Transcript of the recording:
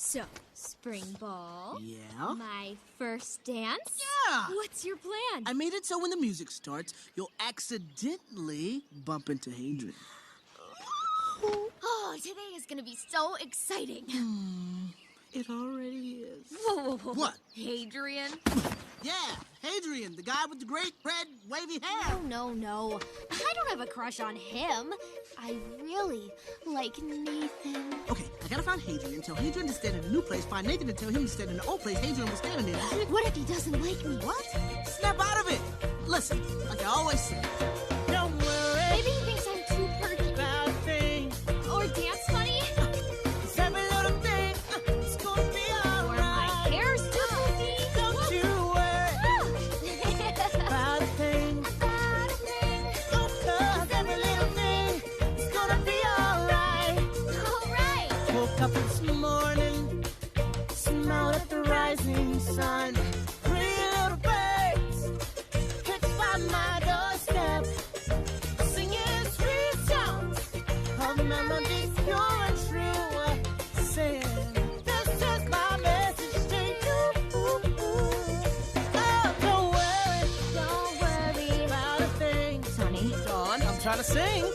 So, spring ball. Yeah? My first dance. Yeah! What's your plan? I made it so when the music starts, you'll accidentally bump into Hadrian. Oh, today is gonna be so exciting. It already is. Whoa. What? Hadrian? Yeah, Hadrian, the guy with the great red wavy hair. No. I don't have a crush on him. I really like Nathan. Okay, I gotta find Hadrian, tell Hadrian to stand in a new place, find Nathan and tell him to stand in the old place Hadrian was standing in. What if he doesn't like me? What? Snap out of it! Listen, like I always say, don't worry. Maybe he thinks I'm too perky. About a thing. Or dance funny. It's every little thing. It's gonna be Or my alright. hair's too perky. Don't you worry about a thing. About a thing. Oh, 'cause every little thing is gonna be alright. Alright. Woke up this morning, smiled at the rising sun. Pretty little birds perched by my doorstep, singing sweet songs of melodies pure and true. Saying, this is my message to you. Oh, don't worry Don't worry. about a thing. Sonny. Dawn, I'm trying to sing.